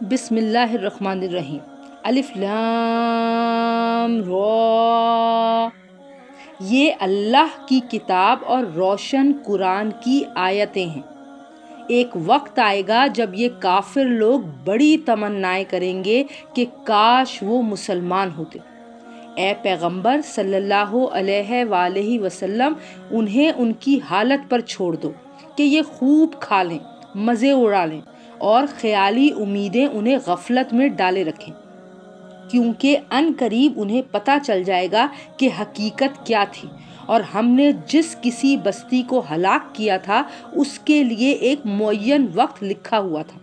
بسم اللہ الرحمن الرحیم۔ الف لام را، یہ اللہ کی کتاب اور روشن قرآن کی آیتیں ہیں۔ ایک وقت آئے گا جب یہ کافر لوگ بڑی تمنائیں کریں گے کہ کاش وہ مسلمان ہوتے۔ اے پیغمبر صلی اللہ علیہ وآلہ وسلم، انہیں ان کی حالت پر چھوڑ دو کہ یہ خوب کھا لیں، مزے اڑا لیں اور خیالی امیدیں انہیں غفلت میں ڈالے رکھیں، کیونکہ ان قریب انہیں پتہ چل جائے گا کہ حقیقت کیا تھی، اور ہم نے جس کسی بستی کو ہلاک کیا تھا اس کے لیے ایک معین وقت لکھا ہوا تھا۔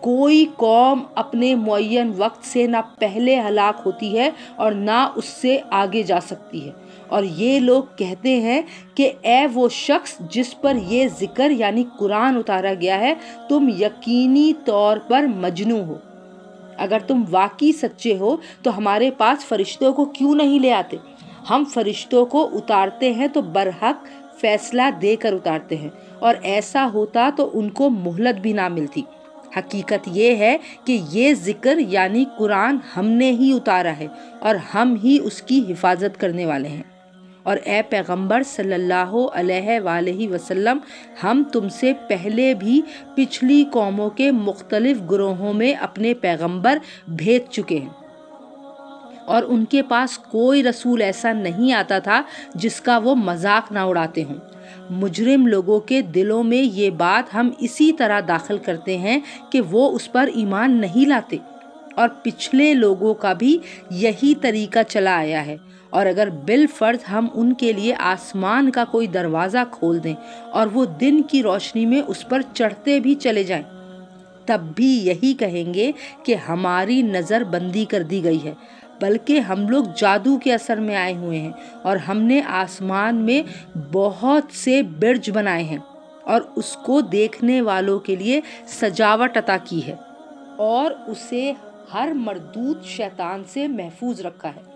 کوئی قوم اپنے معین وقت سے نہ پہلے ہلاک ہوتی ہے اور نہ اس سے آگے جا سکتی ہے، اور یہ لوگ کہتے ہیں کہ اے وہ شخص جس پر یہ ذکر یعنی قرآن اتارا گیا ہے، تم یقینی طور پر مجنون ہو۔ اگر تم واقعی سچے ہو تو ہمارے پاس فرشتوں کو کیوں نہیں لے آتے؟ ہم فرشتوں کو اتارتے ہیں تو برحق فیصلہ دے کر اتارتے ہیں، اور ایسا ہوتا تو ان کو مہلت بھی نہ ملتی۔ حقیقت یہ ہے کہ یہ ذکر یعنی قرآن ہم نے ہی اتارا ہے اور ہم ہی اس کی حفاظت کرنے والے ہیں۔ اور اے پیغمبر صلی اللہ علیہ وآلہ وسلم، ہم تم سے پہلے بھی پچھلی قوموں کے مختلف گروہوں میں اپنے پیغمبر بھیج چکے ہیں، اور ان کے پاس کوئی رسول ایسا نہیں آتا تھا جس کا وہ مذاق نہ اڑاتے ہوں۔ مجرم لوگوں کے دلوں میں یہ بات ہم اسی طرح داخل کرتے ہیں کہ وہ اس پر ایمان نہیں لاتے، اور پچھلے لوگوں کا بھی یہی طریقہ چلا آیا ہے۔ اور اگر بالفرض ہم ان کے لیے آسمان کا کوئی دروازہ کھول دیں اور وہ دن کی روشنی میں اس پر چڑھتے بھی چلے جائیں، تب بھی یہی کہیں گے کہ ہماری نظر بندی کر دی گئی ہے، بلکہ ہم لوگ جادو کے اثر میں آئے ہوئے ہیں، اور ہم نے آسمان میں بہت سے برج بنائے ہیں اور اس کو دیکھنے والوں کے لیے سجاوٹ عطا کی ہے، اور اسے ہر مردود شیطان سے محفوظ رکھا ہے۔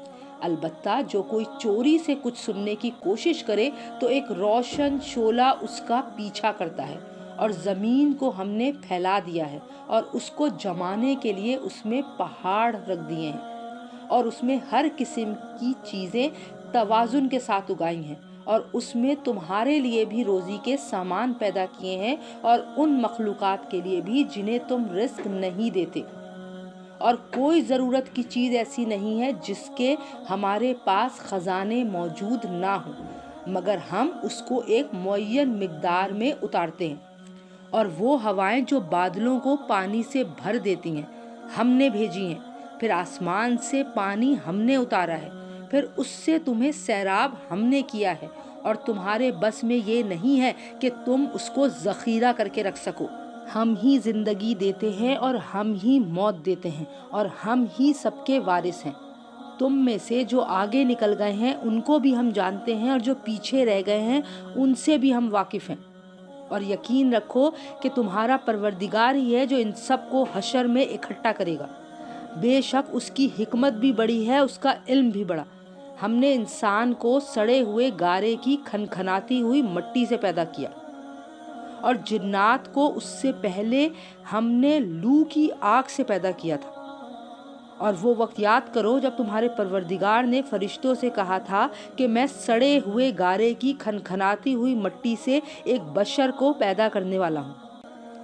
البتہ جو کوئی چوری سے کچھ سننے کی کوشش کرے تو ایک روشن شعلہ اس کا پیچھا کرتا ہے، اور زمین کو ہم نے پھیلا دیا ہے اور اس کو جمانے کے لیے اس میں پہاڑ رکھ دیے ہیں، اور اس میں ہر قسم کی چیزیں توازن کے ساتھ اگائی ہیں، اور اس میں تمہارے لیے بھی روزی کے سامان پیدا کیے ہیں، اور ان مخلوقات کے لیے بھی جنہیں تم رزق نہیں دیتے۔ اور کوئی ضرورت کی چیز ایسی نہیں ہے جس کے ہمارے پاس خزانے موجود نہ ہوں، مگر ہم اس کو ایک معین مقدار میں اتارتے ہیں۔ اور وہ ہوائیں جو بادلوں کو پانی سے بھر دیتی ہیں، ہم نے بھیجی ہیں۔ پھر آسمان سے پانی ہم نے اتارا ہے، پھر اس سے تمہیں سیراب ہم نے کیا ہے، اور تمہارے بس میں یہ نہیں ہے کہ تم اس کو ذخیرہ کر کے رکھ سکو۔ ہم ہی زندگی دیتے ہیں اور ہم ہی موت دیتے ہیں، اور ہم ہی سب کے وارث ہیں۔ تم میں سے جو آگے نکل گئے ہیں ان کو بھی ہم جانتے ہیں، اور جو پیچھے رہ گئے ہیں ان سے بھی ہم واقف ہیں۔ اور یقین رکھو کہ تمہارا پروردگار ہی ہے جو ان سب کو حشر میں اکٹھا کرے گا۔ بے شک اس کی حکمت بھی بڑی ہے، اس کا علم بھی بڑا۔ ہم نے انسان کو سڑے ہوئے گارے کی کھنکھناتی ہوئی مٹی سے پیدا کیا، اور جنات کو اس سے پہلے ہم نے لو کی آگ سے پیدا کیا تھا۔ اور وہ وقت یاد کرو جب تمہارے پروردگار نے فرشتوں سے کہا تھا کہ میں سڑے ہوئے گارے کی کھنکھناتی ہوئی مٹی سے ایک بشر کو پیدا کرنے والا ہوں،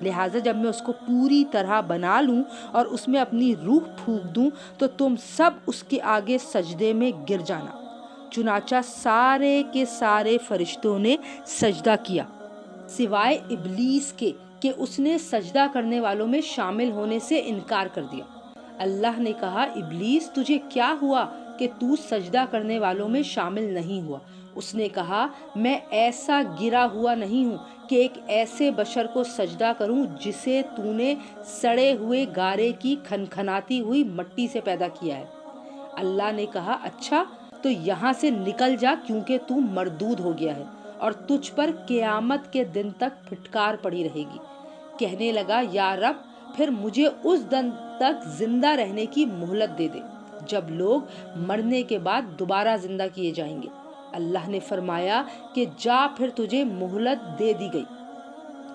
لہٰذا جب میں اس کو پوری طرح بنا لوں اور اس میں اپنی روح پھونک دوں تو تم سب اس کے آگے سجدے میں گر جانا۔ چنانچہ سارے کے سارے فرشتوں نے سجدہ کیا سوائے ابلیس کے کہ اس نے سجدہ کرنے والوں میں شامل ہونے سے انکار کر دیا۔ اللہ نے کہا، ابلیس تجھے کیا ہوا کہ تو سجدہ کرنے والوں میں شامل نہیں ہوا؟ اس نے کہا، میں ایسا گرا ہوا نہیں ہوں کہ ایک ایسے بشر کو سجدہ کروں جسے تو نے سڑے ہوئے گارے کی کھنکھناتی ہوئی مٹی سے پیدا کیا ہے۔ اللہ نے کہا، اچھا تو یہاں سے نکل جا، کیونکہ تو مردود ہو گیا ہے اور تجھ پر قیامت کے دن تک پھٹکار پڑی رہے گی۔ کہنے لگا، یا رب، پھر مجھے اس دن تک زندہ رہنے کی مہلت دے دے جب لوگ مرنے کے بعد دوبارہ زندہ کیے جائیں گے۔ اللہ نے فرمایا کہ جا، پھر تجھے مہلت دے دی گئی،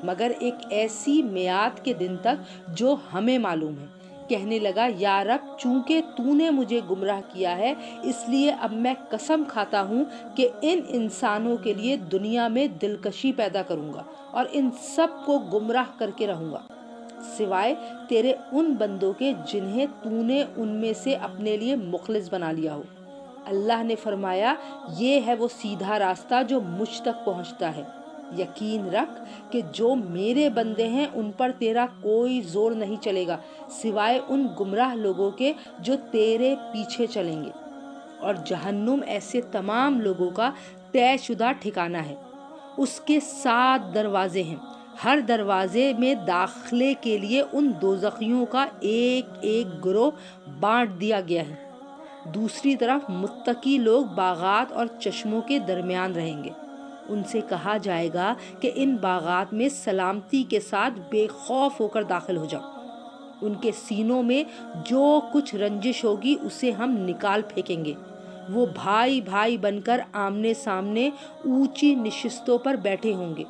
مگر ایک ایسی میعاد کے دن تک جو ہمیں معلوم ہے، کہنے لگا یا رب چونکہ تو نے مجھے گمراہ کیا ہے اس لیے اب میں قسم کھاتا ہوں کہ ان انسانوں کے لیے دنیا میں دلکشی پیدا کروں گا اور ان سب کو گمراہ کر کے رہوں گا سوائے تیرے ان بندوں کے جنہیں تو نے ان میں سے اپنے لیے مخلص بنا لیا ہو۔ اللہ نے فرمایا یہ ہے وہ سیدھا راستہ جو مجھ تک پہنچتا ہے، یقین رکھ کہ جو میرے بندے ہیں ان پر تیرا کوئی زور نہیں چلے گا سوائے ان گمراہ لوگوں کے جو تیرے پیچھے چلیں گے، اور جہنم ایسے تمام لوگوں کا طے شدہ ٹھکانہ ہے۔ اس کے 7 دروازے ہیں، ہر دروازے میں داخلے کے لیے ان دوزخیوں کا ایک ایک گروہ بانٹ دیا گیا ہے۔ دوسری طرف متقی لوگ باغات اور چشموں کے درمیان رہیں گے۔ ان سے کہا جائے گا کہ ان باغات میں سلامتی کے ساتھ بے خوف ہو کر داخل ہو جاؤ۔ ان کے سینوں میں جو کچھ رنجش ہوگی اسے ہم نکال پھینکیں گے۔ وہ بھائی بھائی بن کر آمنے سامنے اونچی نشستوں پر بیٹھے ہوں گے۔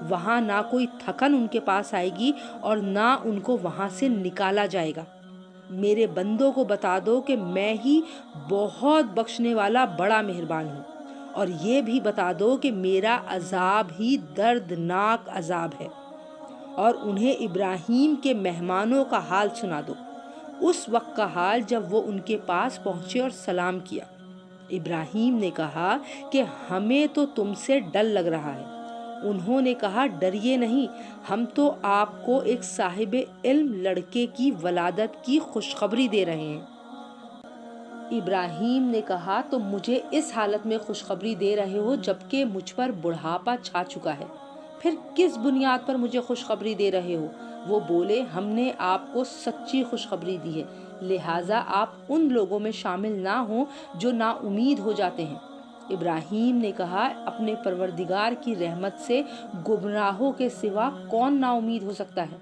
وہاں نہ کوئی تھکن ان کے پاس آئے گی اور نہ ان کو وہاں سے نکالا جائے گا۔ میرے بندوں کو بتا دو کہ میں ہی بہت بخشنے والا بڑا مہربان ہوں، اور یہ بھی بتا دو کہ میرا عذاب ہی دردناک عذاب ہے۔ اور انہیں ابراہیم کے مہمانوں کا حال سنا دو، اس وقت کا حال جب وہ ان کے پاس پہنچے اور سلام کیا۔ ابراہیم نے کہا کہ ہمیں تو تم سے ڈر لگ رہا ہے۔ انہوں نے کہا ڈریے نہیں، ہم تو آپ کو ایک صاحب علم لڑکے کی ولادت کی خوشخبری دے رہے ہیں۔ ابراہیم نے کہا تو مجھے اس حالت میں خوشخبری دے رہے ہو جبکہ مجھ پر بڑھاپا چھا چکا ہے، پھر کس بنیاد پر مجھے خوشخبری دے رہے ہو؟ وہ بولے ہم نے آپ کو سچی خوشخبری دی ہے، لہٰذا آپ ان لوگوں میں شامل نہ ہوں جو نا امید ہو جاتے ہیں۔ ابراہیم نے کہا اپنے پروردگار کی رحمت سے گمراہوں کے سوا کون نا امید ہو سکتا ہے؟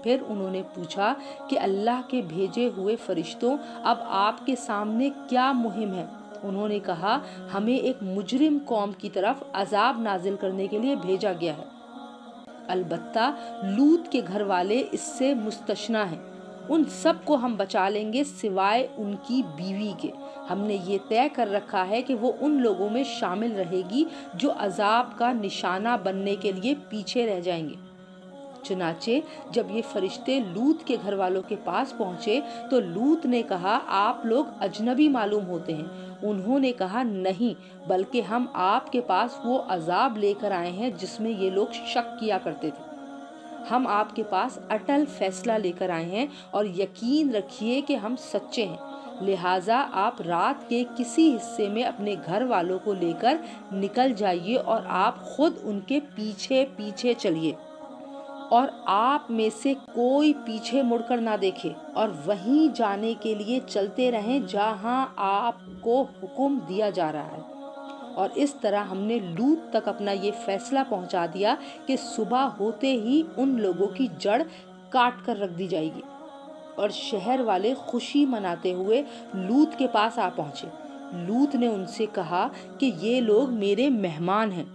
پھر انہوں نے پوچھا کہ اللہ کے بھیجے ہوئے فرشتوں اب آپ کے سامنے کیا مہم ہے؟ انہوں نے کہا ہمیں ایک مجرم قوم کی طرف عذاب نازل کرنے کے لیے بھیجا گیا ہے، البتہ لوط کے گھر والے اس سے مستثنیٰ ہیں، ان سب کو ہم بچا لیں گے سوائے ان کی بیوی کے۔ ہم نے یہ طے کر رکھا ہے کہ وہ ان لوگوں میں شامل رہے گی جو عذاب کا نشانہ بننے کے لیے پیچھے رہ جائیں گے۔ چنانچہ جب یہ فرشتے لوط کے گھر والوں کے پاس پہنچے تو لوط نے کہا آپ لوگ اجنبی معلوم ہوتے ہیں۔ انہوں نے کہا نہیں، بلکہ ہم آپ کے پاس وہ عذاب لے کر آئے ہیں جس میں یہ لوگ شک کیا کرتے تھے۔ ہم آپ کے پاس اٹل فیصلہ لے کر آئے ہیں اور یقین رکھیے کہ ہم سچے ہیں، لہٰذا آپ رات کے کسی حصے میں اپنے گھر والوں کو لے کر نکل جائیے اور آپ خود ان کے پیچھے پیچھے چلیے، اور آپ میں سے کوئی پیچھے مڑ کر نہ دیکھے، اور وہیں جانے کے لیے چلتے رہیں جہاں آپ کو حکم دیا جا رہا ہے۔ اور اس طرح ہم نے لوط تک اپنا یہ فیصلہ پہنچا دیا کہ صبح ہوتے ہی ان لوگوں کی جڑ کاٹ کر رکھ دی جائے گی۔ اور شہر والے خوشی مناتے ہوئے لوط کے پاس آ پہنچے۔ لوط نے ان سے کہا کہ یہ لوگ میرے مہمان ہیں،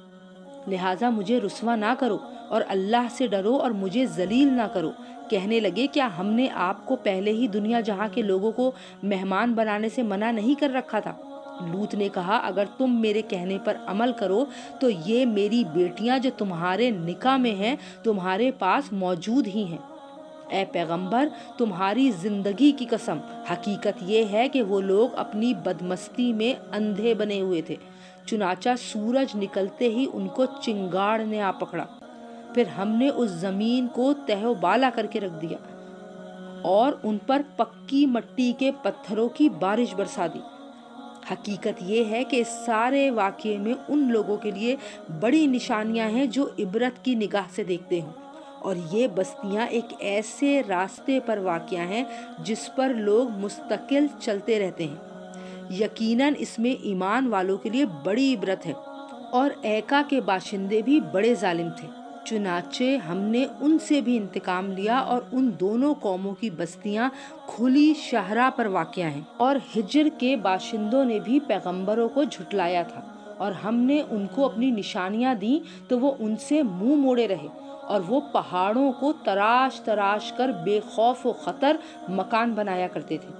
لہٰذا مجھے رسوا نہ کرو اور اللہ سے ڈرو اور مجھے ذلیل نہ کرو۔ کہنے لگے کیا ہم نے آپ کو پہلے ہی دنیا جہاں کے لوگوں کو مہمان بنانے سے منع نہیں کر رکھا تھا؟ لوط نے کہا اگر تم میرے کہنے پر عمل کرو تو یہ میری بیٹیاں جو تمہارے نکاح میں ہیں تمہارے پاس موجود ہی ہیں۔ اے پیغمبر تمہاری زندگی کی قسم، حقیقت یہ ہے کہ وہ لوگ اپنی بدمستی میں اندھے بنے ہوئے تھے، چنانچہ سورج نکلتے ہی ان کو چنگاڑ نے آ پکڑا، پھر ہم نے اس زمین کو تہہ و بالا کر کے رکھ دیا اور ان پر پکی مٹی کے پتھروں کی بارش برسا دی۔ حقیقت یہ ہے کہ اس سارے واقعے میں ان لوگوں کے لیے بڑی نشانیاں ہیں جو عبرت کی نگاہ سے دیکھتے ہوں، اور یہ بستیاں ایک ایسے راستے پر واقع ہیں جس پر لوگ مستقل چلتے رہتے ہیں۔ یقیناً اس میں ایمان والوں کے لیے بڑی عبرت ہے، اور ایکا کے باشندے بھی بڑے ظالم تھے۔ چنانچہ ہم نے ان سے بھی انتقام لیا اور ان دونوں قوموں کی بستیاں کھلی شاہراہ پر واقع ہیں، اور ہجر کے باشندوں نے بھی پیغمبروں کو جھٹلایا تھا، اور ہم نے ان کو اپنی نشانیاں دیں تو وہ ان سے منہ موڑے رہے، اور وہ پہاڑوں کو تراش تراش کر بے خوف و خطر مکان بنایا کرتے تھے۔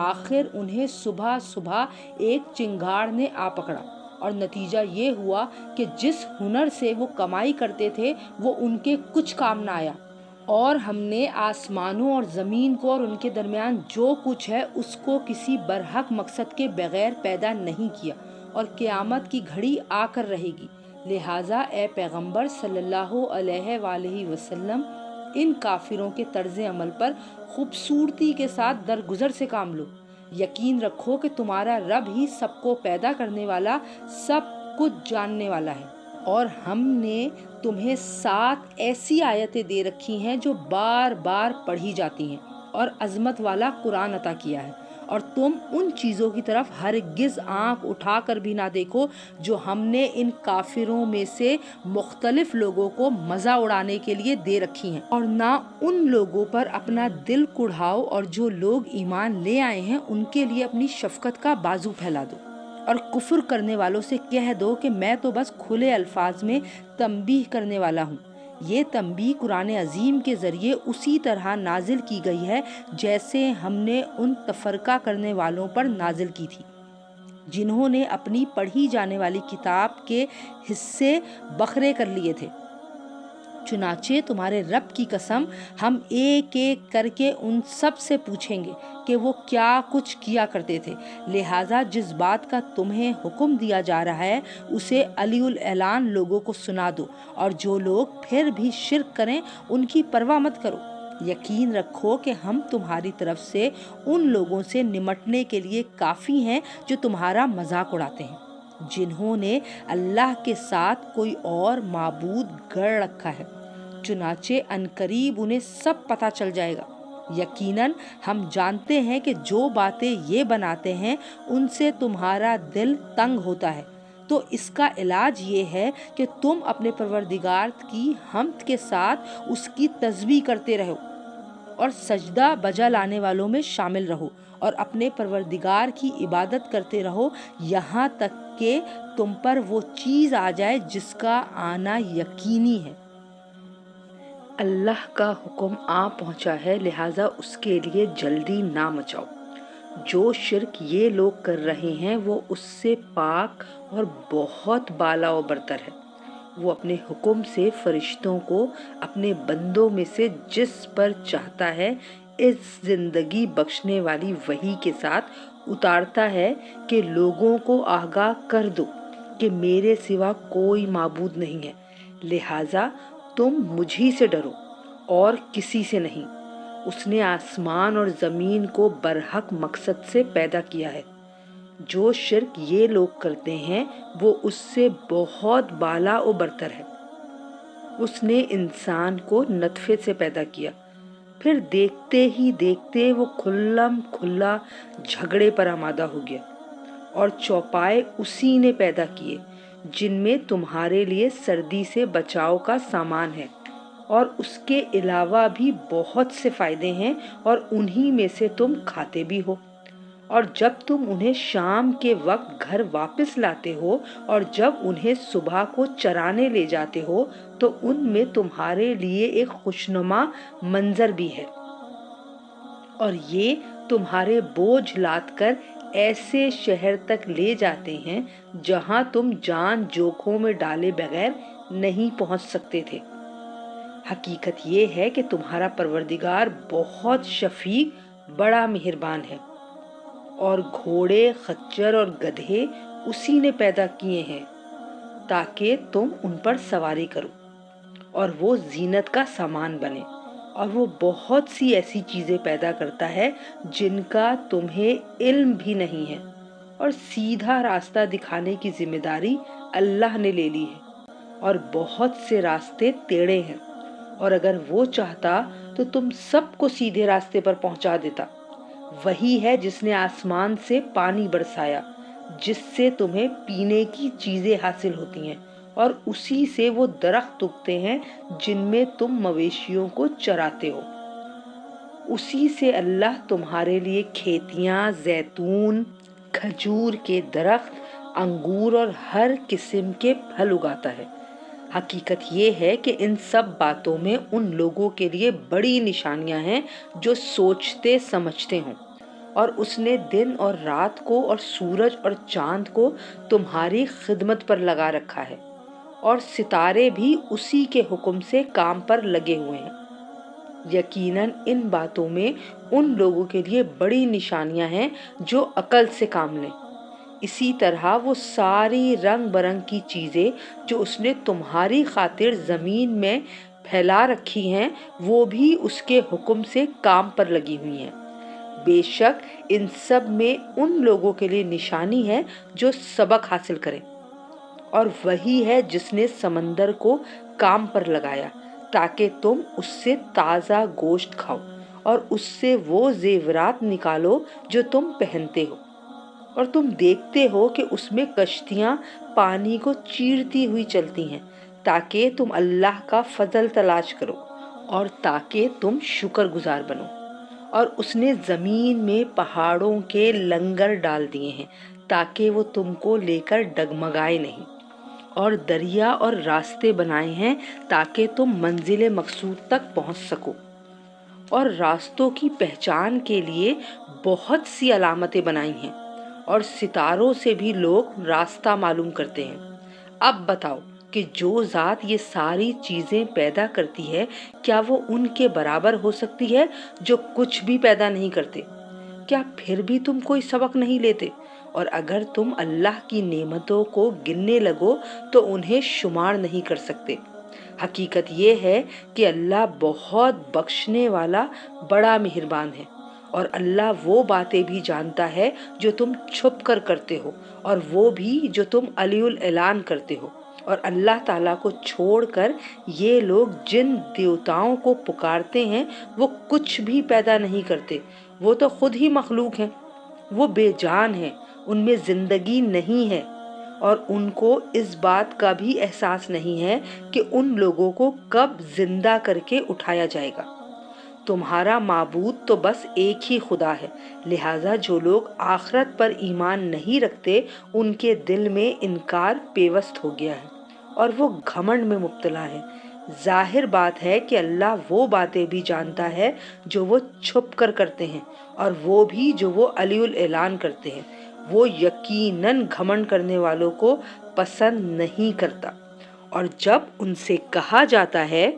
آخر انہیں صبح صبح ایک چنگاڑ نے آ پکڑا اور نتیجہ یہ ہوا کہ جس ہنر سے وہ کمائی کرتے تھے وہ ان کے کچھ کام نہ آیا، اور ہم نے آسمانوں اور زمین کو اور ان کے درمیان جو کچھ ہے اس کو کسی برحق مقصد کے بغیر پیدا نہیں کیا، اور قیامت کی گھڑی آ کر رہے گی۔ لہٰذا اے پیغمبر صلی اللہ علیہ وآلہ وسلم، ان کافروں کے طرز عمل پر خوبصورتی کے ساتھ درگزر سے کام لو۔ یقین رکھو کہ تمہارا رب ہی سب کو پیدا کرنے والا، سب کچھ جاننے والا ہے، اور ہم نے تمہیں 7 ایسی آیتیں دے رکھی ہیں جو بار بار پڑھی جاتی ہیں، اور عظمت والا قرآن عطا کیا ہے، اور تم ان چیزوں کی طرف ہرگز آنکھ اٹھا کر بھی نہ دیکھو جو ہم نے ان کافروں میں سے مختلف لوگوں کو مزہ اڑانے کے لیے دے رکھی ہیں، اور نہ ان لوگوں پر اپنا دل کڑھاؤ، اور جو لوگ ایمان لے آئے ہیں ان کے لیے اپنی شفقت کا بازو پھیلا دو، اور کفر کرنے والوں سے کہہ دو کہ میں تو بس کھلے الفاظ میں تنبیہ کرنے والا ہوں۔ یہ تنبیہ قرآن عظیم کے ذریعے اسی طرح نازل کی گئی ہے جیسے ہم نے ان تفرقہ کرنے والوں پر نازل کی تھی جنہوں نے اپنی پڑھی جانے والی کتاب کے حصے بکھرے کر لیے تھے۔ چنانچہ تمہارے رب کی قسم، ہم ایک ایک کر کے ان سب سے پوچھیں گے کہ وہ کیا کچھ کیا کرتے تھے، لہٰذا جس بات کا تمہیں حکم دیا جا رہا ہے اسے علی الاعلان لوگوں کو سنا دو، اور جو لوگ پھر بھی شرک کریں ان کی پرواہ مت کرو۔ یقین رکھو کہ ہم تمہاری طرف سے ان لوگوں سے نمٹنے کے لیے کافی ہیں جو تمہارا مذاق اڑاتے ہیں، جنہوں نے اللہ کے ساتھ کوئی اور معبود گڑ رکھا ہے، چنانچہ عنقریب انہیں سب پتہ چل جائے گا۔ یقیناً ہم جانتے ہیں کہ جو باتیں یہ بناتے ہیں ان سے تمہارا دل تنگ ہوتا ہے، تو اس کا علاج یہ ہے کہ تم اپنے پروردگار کی حمد کے ساتھ اس کی تسبیح کرتے رہو اور سجدہ بجا لانے والوں میں شامل رہو، اور اپنے پروردگار کی عبادت کرتے رہو یہاں تک کہ تم پر وہ چیز آ جائے جس کا آنا یقینی ہے۔ اللہ کا حکم آ پہنچا ہے، لہٰذا اس کے لیے جلدی نہ مچاؤ۔ جو شرک یہ لوگ کر رہے ہیں وہ اس سے پاک اور بہت بالا و برتر ہے۔ وہ اپنے حکم سے فرشتوں کو اپنے بندوں میں سے جس پر چاہتا ہے اس زندگی بخشنے والی وحی کے ساتھ اتارتا ہے کہ لوگوں کو آگاہ کر دو کہ میرے سوا کوئی معبود نہیں ہے، لہٰذا تم مجھی سے ڈرو اور کسی سے نہیں۔ اس نے آسمان اور زمین کو برحق مقصد سے پیدا کیا ہے۔ جو شرک یہ لوگ کرتے ہیں وہ اس سے بہت بالا و برتر ہے۔ اس نے انسان کو نطفے سے پیدا کیا، پھر دیکھتے ہی دیکھتے وہ کھلم کھلا جھگڑے پر آمادہ ہو گیا، اور چوپائے اسی نے پیدا کیے جن میں تمہارے لیے سردی سے بچاؤ کا سامان ہے، اور اس کے علاوہ بھی بہت سے فائدے ہیں، اور انہی میں سے تم کھاتے بھی ہو۔ اور جب تم انہیں شام کے وقت گھر واپس لاتے ہو اور جب انہیں صبح کو چرانے لے جاتے ہو تو ان میں تمہارے لیے ایک خوشنما منظر بھی ہے، اور یہ تمہارے بوجھ لاد کر ایسے شہر تک لے جاتے ہیں جہاں تم جان جوکھوں میں ڈالے بغیر نہیں پہنچ سکتے تھے۔ حقیقت یہ ہے کہ تمہارا پروردگار بہت شفیق، بڑا مہربان ہے، اور گھوڑے، خچر اور گدھے اسی نے پیدا کیے ہیں تاکہ تم ان پر سواری کرو اور وہ زینت کا سامان بنے، اور وہ بہت سی ایسی چیزیں پیدا کرتا ہے جن کا تمہیں علم بھی نہیں ہے، اور سیدھا راستہ دکھانے کی ذمہ داری اللہ نے لے لی ہے، اور بہت سے راستے ٹیڑھے ہیں، اور اگر وہ چاہتا تو تم سب کو سیدھے راستے پر پہنچا دیتا۔ وہی ہے جس نے آسمان سے پانی برسایا جس سے تمہیں پینے کی چیزیں حاصل ہوتی ہیں، اور اسی سے وہ درخت اگتے ہیں جن میں تم مویشیوں کو چراتے ہو۔ اسی سے اللہ تمہارے لیے کھیتیاں، زیتون، کھجور کے درخت، انگور اور ہر قسم کے پھل اگاتا ہے۔ حقیقت یہ ہے کہ ان سب باتوں میں ان لوگوں کے لیے بڑی نشانیاں ہیں جو سوچتے سمجھتے ہوں، اور اس نے دن اور رات کو اور سورج اور چاند کو تمہاری خدمت پر لگا رکھا ہے، اور ستارے بھی اسی کے حکم سے کام پر لگے ہوئے ہیں۔ یقیناً ان باتوں میں ان لوگوں کے لیے بڑی نشانیاں ہیں جو عقل سے کام لیں۔ اسی طرح وہ ساری رنگ برنگ کی چیزیں جو اس نے تمہاری خاطر زمین میں پھیلا رکھی ہیں، وہ بھی اس کے حکم سے کام پر لگی ہوئی ہیں۔ بے شک ان سب میں ان لوگوں کے لیے نشانی ہے جو سبق حاصل کریں، اور وہی ہے جس نے سمندر کو کام پر لگایا تاکہ تم اس سے تازہ گوشت کھاؤ اور اس سے وہ زیورات نکالو جو تم پہنتے ہو، اور تم دیکھتے ہو کہ اس میں کشتیاں پانی کو چیرتی ہوئی چلتی ہیں تاکہ تم اللہ کا فضل تلاش کرو اور تاکہ تم شکر گزار بنو۔ اور اس نے زمین میں پہاڑوں کے لنگر ڈال دیے ہیں تاکہ وہ تم کو لے کر ڈگمگائے نہیں، اور دریا اور راستے بنائے ہیں تاکہ تم منزل مقصود تک پہنچ سکو، اور راستوں کی پہچان کے لیے بہت سی علامتیں بنائی ہیں، اور ستاروں سے بھی لوگ راستہ معلوم کرتے ہیں۔ اب بتاؤ کہ جو ذات یہ ساری چیزیں پیدا کرتی ہے، کیا وہ ان کے برابر ہو سکتی ہے جو کچھ بھی پیدا نہیں کرتے؟ کیا پھر بھی تم کوئی سبق نہیں لیتے؟ اور اگر تم اللہ کی نعمتوں کو گننے لگو تو انہیں شمار نہیں کر سکتے۔ حقیقت یہ ہے کہ اللہ بہت بخشنے والا بڑا مہربان ہے، اور اللہ وہ باتیں بھی جانتا ہے جو تم چھپ کر کرتے ہو، اور وہ بھی جو تم علی الاعلان کرتے ہو۔ اور اللہ تعالیٰ کو چھوڑ کر یہ لوگ جن دیوتاؤں کو پکارتے ہیں وہ کچھ بھی پیدا نہیں کرتے، وہ تو خود ہی مخلوق ہیں، وہ بے جان ہیں، ان میں زندگی نہیں ہے، اور ان کو اس بات کا بھی احساس نہیں ہے کہ ان لوگوں کو کب زندہ کر کے اٹھایا جائے گا۔ تمہارا معبود تو بس ایک ہی خدا ہے، لہٰذا جو لوگ آخرت پر ایمان نہیں رکھتے ان کے دل میں انکار پیوست ہو گیا ہے، اور وہ گھمنڈ میں مبتلا ہے۔ ظاہر بات ہے کہ اللہ وہ باتیں بھی جانتا ہے جو وہ چھپ کر کرتے ہیں، اور وہ بھی جو وہ علی الاعلان کرتے ہیں۔ وہ یقیناً گھمنڈ کرنے والوں کو پسند نہیں کرتا۔ اور جب ان سے کہا جاتا ہے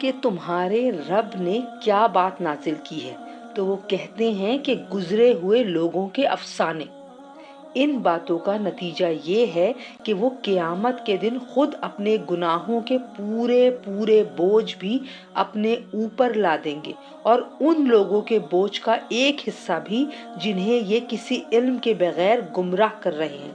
کہ تمہارے رب نے کیا بات نازل کی ہے، تو وہ کہتے ہیں کہ گزرے ہوئے لوگوں کے افسانے۔ ان باتوں کا نتیجہ یہ ہے کہ وہ قیامت کے دن خود اپنے گناہوں کے پورے پورے بوجھ بھی اپنے اوپر لا دیں گے، اور ان لوگوں کے بوجھ کا ایک حصہ بھی جنہیں یہ کسی علم کے بغیر گمراہ کر رہے ہیں۔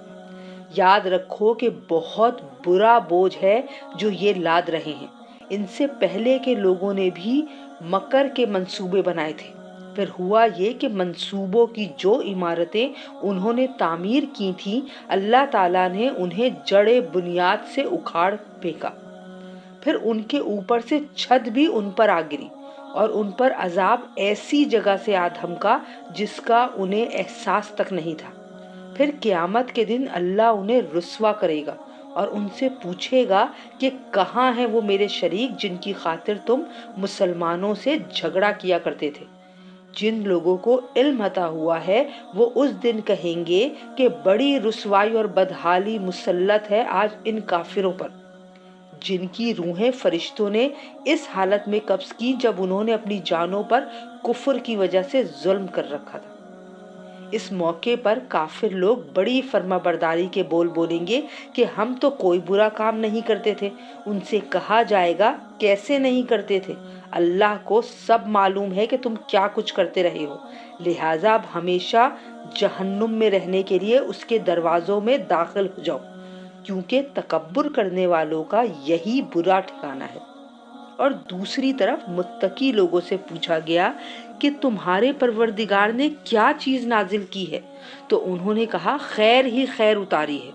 یاد رکھو کہ بہت برا بوجھ ہے جو یہ لاد رہے ہیں۔ ان سے پہلے کے لوگوں نے بھی مکر کے منصوبے بنائے تھے، پھر ہوا یہ کہ منصوبوں کی جو عمارتیں انہوں نے تعمیر کی تھیں، اللہ تعالیٰ نے انہیں جڑے بنیاد سے اکھاڑ پھینکا، پھر ان کے اوپر سے چھت بھی ان پر آ گری، اور ان پر عذاب ایسی جگہ سے آ دھمکا جس کا انہیں احساس تک نہیں تھا۔ پھر قیامت کے دن اللہ انہیں رسوا کرے گا اور ان سے پوچھے گا کہ کہاں ہیں وہ میرے شریک جن کی خاطر تم مسلمانوں سے جھگڑا کیا کرتے تھے؟ جن لوگوں کو علم عطا ہوا ہے وہ اس دن کہیں گے کہ بڑی رسوائی اور بدحالی مسلط ہے آج ان کافروں پر، جن کی روحیں فرشتوں نے اس حالت میں قبض کی جب انہوں نے اپنی جانوں پر کفر کی وجہ سے ظلم کر رکھا تھا۔ اس موقع پر کافر لوگ بڑی فرما برداری کے بول بولیں گے کہ ہم تو کوئی برا کام نہیں کرتے تھے۔ ان سے کہا جائے گا کیسے نہیں کرتے تھے؟ اللہ کو سب معلوم ہے کہ تم کیا کچھ کرتے رہے ہو، لہٰذا اب ہمیشہ جہنم میں رہنے کے لیے اس کے دروازوں میں داخل ہو جاؤ، کیونکہ تکبر کرنے والوں کا یہی برا ٹھکانہ ہے۔ اور دوسری طرف متقی لوگوں سے پوچھا گیا کہ تمہارے پروردگار نے کیا چیز نازل کی ہے، تو انہوں نے کہا خیر ہی خیر اتاری ہے۔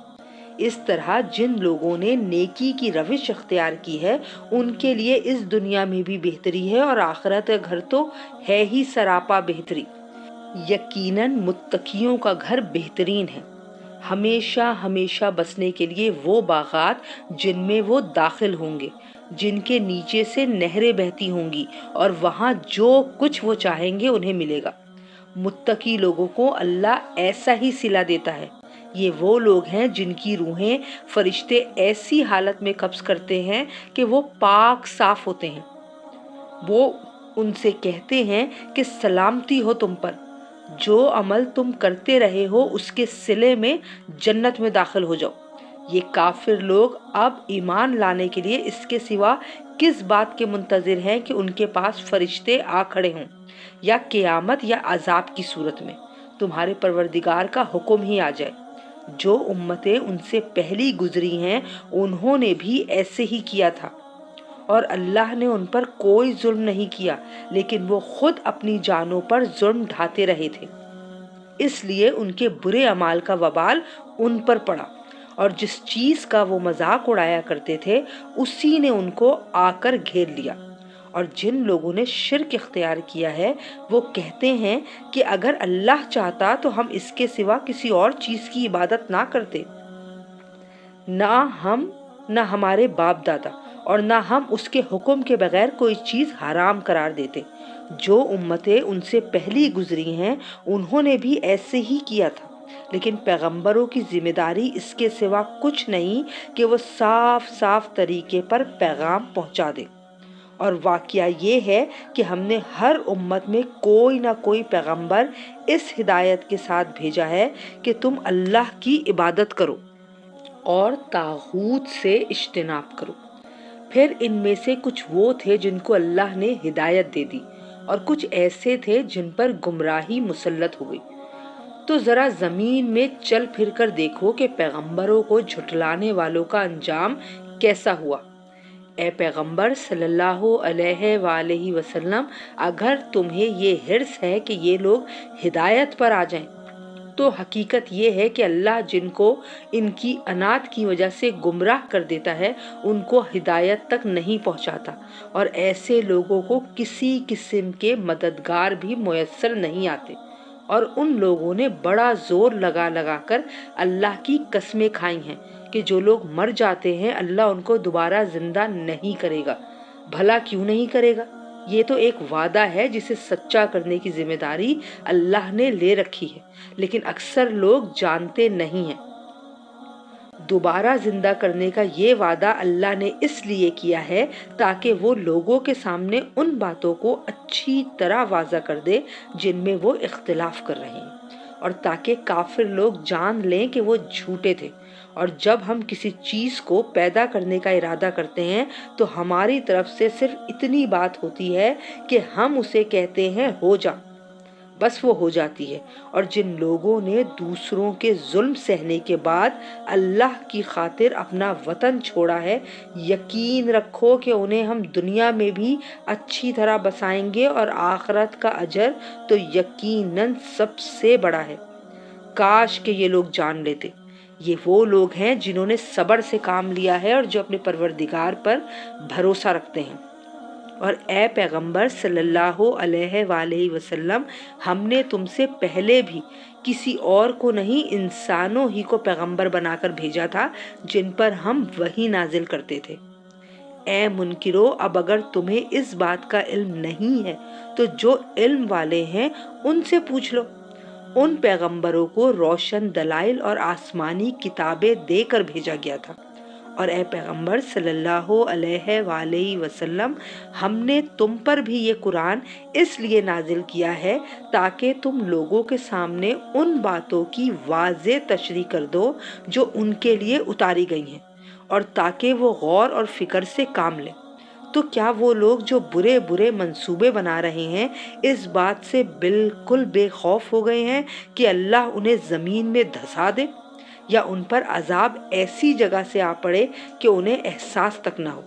اس طرح جن لوگوں نے نیکی کی روش اختیار کی ہے ان کے لیے اس دنیا میں بھی بہتری ہے، اور آخرت کا گھر تو ہے ہی سراپا بہتری۔ یقیناً متقیوں کا گھر بہترین ہے۔ ہمیشہ ہمیشہ بسنے کے لیے وہ باغات جن میں وہ داخل ہوں گے، جن کے نیچے سے نہریں بہتی ہوں گی، اور وہاں جو کچھ وہ چاہیں گے انہیں ملے گا۔ متقی لوگوں کو اللہ ایسا ہی صلہ دیتا ہے۔ یہ وہ لوگ ہیں جن کی روحیں فرشتے ایسی حالت میں قبض کرتے ہیں کہ وہ پاک صاف ہوتے ہیں۔ وہ ان سے کہتے ہیں کہ سلامتی ہو تم پر، جو عمل تم کرتے رہے ہو اس کے صلے میں جنت میں داخل ہو جاؤ۔ یہ کافر لوگ اب ایمان لانے کے لیے اس کے سوا کس بات کے منتظر ہیں کہ ان کے پاس فرشتے آ کھڑے ہوں، یا قیامت یا عذاب کی صورت میں تمہارے پروردگار کا حکم ہی آ جائے۔ جو امتیں ان سے پہلی گزری ہیں انہوں نے بھی ایسے ہی کیا تھا، اور اللہ نے ان پر کوئی ظلم نہیں کیا، لیکن وہ خود اپنی جانوں پر ظلم ڈھاتے رہے تھے، اس لیے ان کے برے اعمال کا وبال ان پر پڑا، اور جس چیز کا وہ مذاق اڑایا کرتے تھے اسی نے ان کو آ کر گھیر لیا۔ اور جن لوگوں نے شرک اختیار کیا ہے وہ کہتے ہیں کہ اگر اللہ چاہتا تو ہم اس کے سوا کسی اور چیز کی عبادت نہ کرتے، نہ ہم نہ ہمارے باپ دادا، اور نہ ہم اس کے حکم کے بغیر کوئی چیز حرام قرار دیتے۔ جو امتیں ان سے پہلی گزری ہیں انہوں نے بھی ایسے ہی کیا تھا، لیکن پیغمبروں کی ذمہ داری اس کے سوا کچھ نہیں کہ وہ صاف صاف طریقے پر پیغام پہنچا دیں۔ اور واقعہ یہ ہے کہ ہم نے ہر امت میں کوئی نہ کوئی پیغمبر اس ہدایت کے ساتھ بھیجا ہے کہ تم اللہ کی عبادت کرو اور طاغوت سے اجتناب کرو۔ پھر ان میں سے کچھ وہ تھے جن کو اللہ نے ہدایت دے دی، اور کچھ ایسے تھے جن پر گمراہی مسلط ہو گئی۔ تو ذرا زمین میں چل پھر کر دیکھو کہ پیغمبروں کو جھٹلانے والوں کا انجام کیسا ہوا۔ اے پیغمبر صلی اللہ علیہ وآلہ وسلم، اگر تمہیں یہ حرص ہے کہ یہ لوگ ہدایت پر آ جائیں، تو حقیقت یہ ہے کہ اللہ جن کو ان کی عناد کی وجہ سے گمراہ کر دیتا ہے ان کو ہدایت تک نہیں پہنچاتا، اور ایسے لوگوں کو کسی قسم کے مددگار بھی میسر نہیں آتے۔ اور ان لوگوں نے بڑا زور لگا لگا کر اللہ کی قسمیں کھائی ہیں کہ جو لوگ مر جاتے ہیں اللہ ان کو دوبارہ زندہ نہیں کرے گا۔ بھلا کیوں نہیں کرے گا؟ یہ تو ایک وعدہ ہے جسے سچا کرنے کی ذمہ داری اللہ نے لے رکھی ہے، لیکن اکثر لوگ جانتے نہیں ہیں۔ دوبارہ زندہ کرنے کا یہ وعدہ اللہ نے اس لیے کیا ہے تاکہ وہ لوگوں کے سامنے ان باتوں کو اچھی طرح واضح کر دے جن میں وہ اختلاف کر رہے ہیں، اور تاکہ کافر لوگ جان لیں کہ وہ جھوٹے تھے۔ اور جب ہم کسی چیز کو پیدا کرنے کا ارادہ کرتے ہیں تو ہماری طرف سے صرف اتنی بات ہوتی ہے کہ ہم اسے کہتے ہیں ہو جا، بس وہ ہو جاتی ہے۔ اور جن لوگوں نے دوسروں کے ظلم سہنے کے بعد اللہ کی خاطر اپنا وطن چھوڑا ہے، یقین رکھو کہ انہیں ہم دنیا میں بھی اچھی طرح بسائیں گے، اور آخرت کا اجر تو یقیناً سب سے بڑا ہے۔ کاش کہ یہ لوگ جان لیتے۔ یہ وہ لوگ ہیں جنہوں نے صبر سے کام لیا ہے اور جو اپنے پروردگار پر بھروسہ رکھتے ہیں۔ اور اے پیغمبر صلی اللہ علیہ وآلہ وسلم، ہم نے تم سے پہلے بھی کسی اور کو نہیں انسانوں ہی کو پیغمبر بنا کر بھیجا تھا جن پر ہم وحی نازل کرتے تھے۔ اے منکرو، اب اگر تمہیں اس بات کا علم نہیں ہے تو جو علم والے ہیں ان سے پوچھ لو۔ ان پیغمبروں کو روشن دلائل اور آسمانی کتابیں دے کر بھیجا گیا تھا۔ اور اے پیغمبر صلی اللہ علیہ وآلہ وسلم، ہم نے تم پر بھی یہ قرآن اس لیے نازل کیا ہے تاکہ تم لوگوں کے سامنے ان باتوں کی واضح تشریح کر دو جو ان کے لیے اتاری گئی ہیں، اور تاکہ وہ غور اور فکر سے کام لیں۔ تو کیا وہ لوگ جو برے برے منصوبے بنا رہے ہیں اس بات سے بالکل بے خوف ہو گئے ہیں کہ اللہ انہیں زمین میں دھسا دے، یا ان پر عذاب ایسی جگہ سے آ پڑے کہ انہیں احساس تک نہ ہو،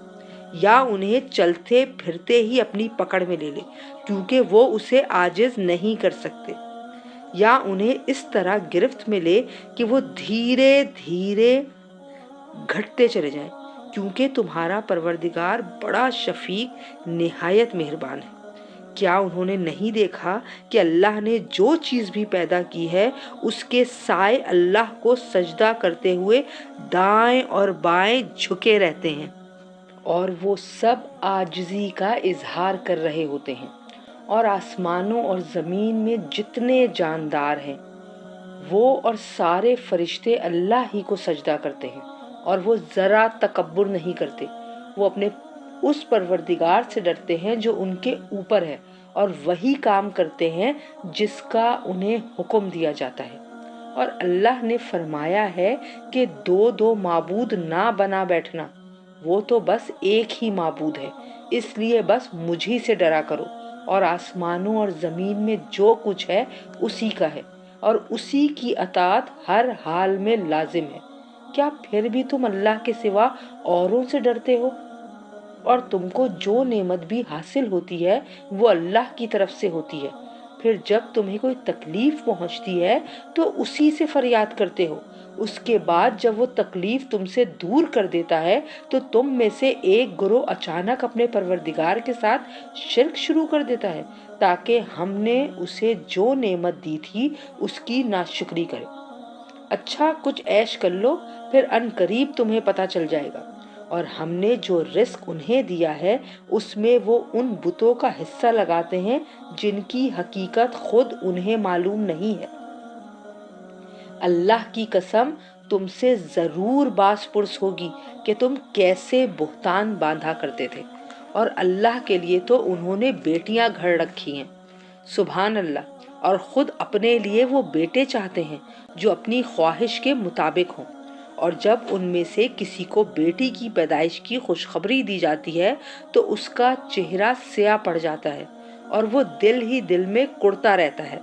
یا انہیں چلتے پھرتے ہی اپنی پکڑ میں لے لے کیونکہ وہ اسے عاجز نہیں کر سکتے، یا انہیں اس طرح گرفت میں لے کہ وہ دھیرے دھیرے گھٹتے چلے جائیں، کیونکہ تمہارا پروردگار بڑا شفیق نہایت مہربان ہے۔ کیا انہوں نے نہیں دیکھا کہ اللہ نے جو چیز بھی پیدا کی ہے اس کے سائے اللہ کو سجدہ کرتے ہوئے دائیں اور بائیں جھکے رہتے ہیں، اور وہ سب عاجزی کا اظہار کر رہے ہوتے ہیں، اور آسمانوں اور زمین میں جتنے جاندار ہیں وہ اور سارے فرشتے اللہ ہی کو سجدہ کرتے ہیں، اور وہ ذرا تکبر نہیں کرتے۔ وہ اپنے اس پروردگار سے ڈرتے ہیں جو ان کے اوپر ہے، اور وہی کام کرتے ہیں جس کا انہیں حکم دیا جاتا ہے۔ اور اللہ نے فرمایا ہے کہ دو دو معبود نہ بنا بیٹھنا، وہ تو بس ایک ہی معبود ہے، اس لیے بس مجھی سے ڈرا کرو، اور آسمانوں اور زمین میں جو کچھ ہے اسی کا ہے، اور اسی کی اطاعت ہر حال میں لازم ہے۔ کیا پھر بھی تم اللہ کے سوا اوروں سے ڈرتے ہو؟ اور تم کو جو نعمت بھی حاصل ہوتی ہے وہ اللہ کی طرف سے ہوتی ہے۔ پھر جب تمہیں کوئی تکلیف پہنچتی ہے تو اسی سے فریاد کرتے ہو، اس کے بعد جب وہ تکلیف تم سے دور کر دیتا ہے تو تم میں سے ایک گروہ اچانک اپنے پروردگار کے ساتھ شرک شروع کر دیتا ہے تاکہ ہم نے اسے جو نعمت دی تھی اس کی ناشکری کرے۔ اچھا کچھ عیش کر لو، پھر ان قریب تمہیں پتہ چل جائے گا۔ اور ہم نے جو رزق انہیں دیا ہے اس میں وہ ان بتوں کا حصہ لگاتے ہیں جن کی حقیقت خود انہیں معلوم نہیں ہے۔ اللہ کی قسم تم سے ضرور باز پرس ہوگی کہ تم کیسے بہتان باندھا کرتے تھے، اور اللہ کے لیے تو انہوں نے بیٹیاں گھڑ رکھی ہیں۔ سبحان اللہ، اور خود اپنے لیے وہ بیٹے چاہتے ہیں جو اپنی خواہش کے مطابق ہوں، اور جب ان میں سے کسی کو بیٹی کی پیدائش کی خوشخبری دی جاتی ہے تو اس کا چہرہ سیاہ پڑ جاتا ہے اور وہ دل ہی دل میں کڑتا رہتا ہے۔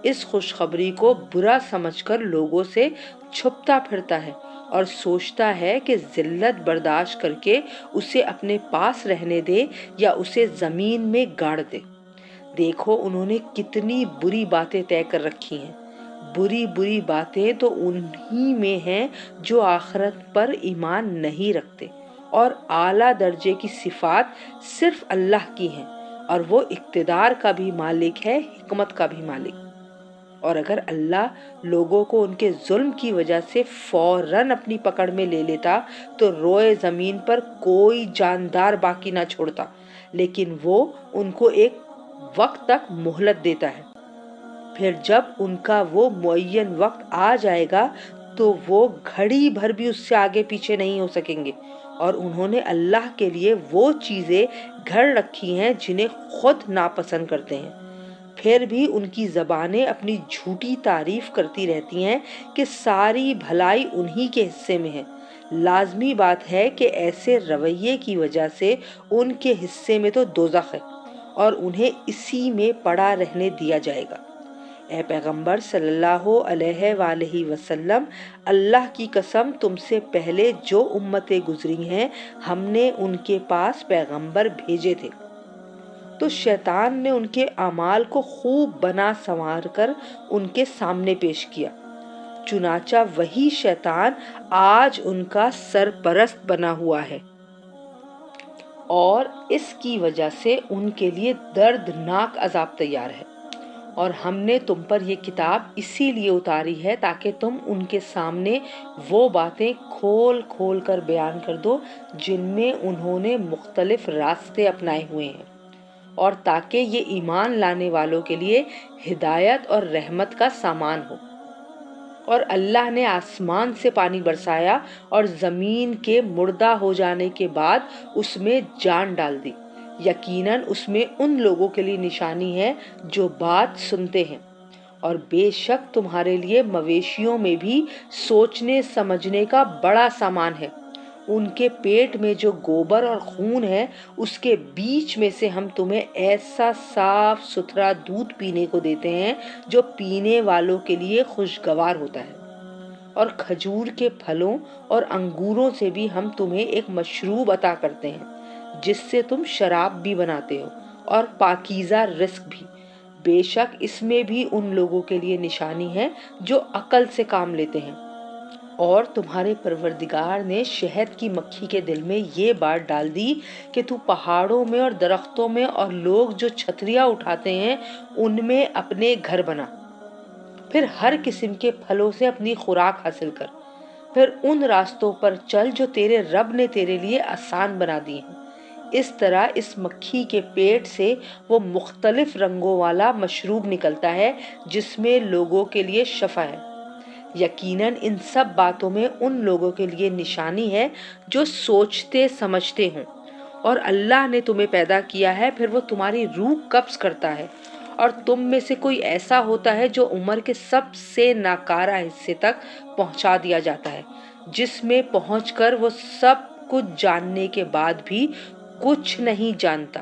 اس خوشخبری کو برا سمجھ کر لوگوں سے چھپتا پھرتا ہے اور سوچتا ہے کہ ذلت برداشت کر کے اسے اپنے پاس رہنے دے یا اسے زمین میں گاڑ دے۔ دیکھو انہوں نے کتنی بری باتیں طے کر رکھی ہیں۔ بری بری باتیں تو انہی میں ہیں جو آخرت پر ایمان نہیں رکھتے، اور اعلیٰ درجے کی صفات صرف اللہ کی ہیں، اور وہ اقتدار کا بھی مالک ہے، حکمت کا بھی مالک۔ اور اگر اللہ لوگوں کو ان کے ظلم کی وجہ سے فوراً اپنی پکڑ میں لے لیتا تو روئے زمین پر کوئی جاندار باقی نہ چھوڑتا، لیکن وہ ان کو ایک وقت تک مہلت دیتا ہے۔ پھر جب ان کا وہ معین وقت آ جائے گا تو وہ گھڑی بھر بھی اس سے آگے پیچھے نہیں ہو سکیں گے، اور انہوں نے اللہ کے لیے وہ چیزیں گھڑ رکھی ہیں جنہیں خود ناپسند کرتے ہیں۔ پھر بھی ان کی زبانیں اپنی جھوٹی تعریف کرتی رہتی ہیں کہ ساری بھلائی انہی کے حصے میں ہے۔ لازمی بات ہے کہ ایسے رویے کی وجہ سے ان کے حصے میں تو دوزخ ہے، اور انہیں اسی میں پڑا رہنے دیا جائے گا۔ اے پیغمبر صلی اللہ علیہ وآلہ وسلم، اللہ کی قسم تم سے پہلے جو امتیں گزری ہیں ہم نے ان کے پاس پیغمبر بھیجے تھے، تو شیطان نے ان کے اعمال کو خوب بنا سنوار کر ان کے سامنے پیش کیا، چنانچہ وہی شیطان آج ان کا سرپرست بنا ہوا ہے، اور اس کی وجہ سے ان کے لیے دردناک عذاب تیار ہے۔ اور ہم نے تم پر یہ کتاب اسی لیے اتاری ہے تاکہ تم ان کے سامنے وہ باتیں کھول کھول کر بیان کر دو جن میں انہوں نے مختلف راستے اپنائے ہوئے ہیں، اور تاکہ یہ ایمان لانے والوں کے لیے ہدایت اور رحمت کا سامان ہو۔ اور اللہ نے آسمان سے پانی برسایا اور زمین کے مردہ ہو جانے کے بعد اس میں جان ڈال دی، یقیناً اس میں ان لوگوں کے لیے نشانی ہے جو بات سنتے ہیں، اور بے شک تمہارے لیے مویشیوں میں بھی سوچنے سمجھنے کا بڑا سامان ہے۔ ان کے پیٹ میں جو گوبر اور خون ہے اس کے بیچ میں سے ہم تمہیں ایسا صاف ستھرا دودھ پینے کو دیتے ہیں جو پینے والوں کے لیے خوشگوار ہوتا ہے، اور کھجور کے پھلوں اور انگوروں سے بھی ہم تمہیں ایک مشروب عطا کرتے ہیں جس سے تم شراب بھی بناتے ہو، اور پاکیزہ رزق بھی۔ بے شک اس میں بھی ان لوگوں کے لیے نشانی ہے جو عقل سے کام لیتے ہیں۔ اور تمہارے پروردگار نے شہد کی مکھی کے دل میں یہ بات ڈال دی کہ تو پہاڑوں میں اور درختوں میں اور لوگ جو چھتریاں اٹھاتے ہیں ان میں اپنے گھر بنا، پھر ہر قسم کے پھلوں سے اپنی خوراک حاصل کر، پھر ان راستوں پر چل جو تیرے رب نے تیرے لیے آسان بنا دی ہیں۔ اس طرح اس مکھی کے پیٹ سے وہ مختلف رنگوں والا مشروب نکلتا ہے جس میں لوگوں کے لیے شفا ہے۔ یقیناً ان سب باتوں میں ان لوگوں کے لیے نشانی ہے جو سوچتے سمجھتے ہوں۔ اور اللہ نے تمہیں پیدا کیا ہے، پھر وہ تمہاری روح قبض کرتا ہے، اور تم میں سے کوئی ایسا ہوتا ہے جو عمر کے سب سے ناکارہ حصے تک پہنچا دیا جاتا ہے، جس میں پہنچ کر وہ سب کچھ جاننے کے بعد بھی کچھ نہیں جانتا۔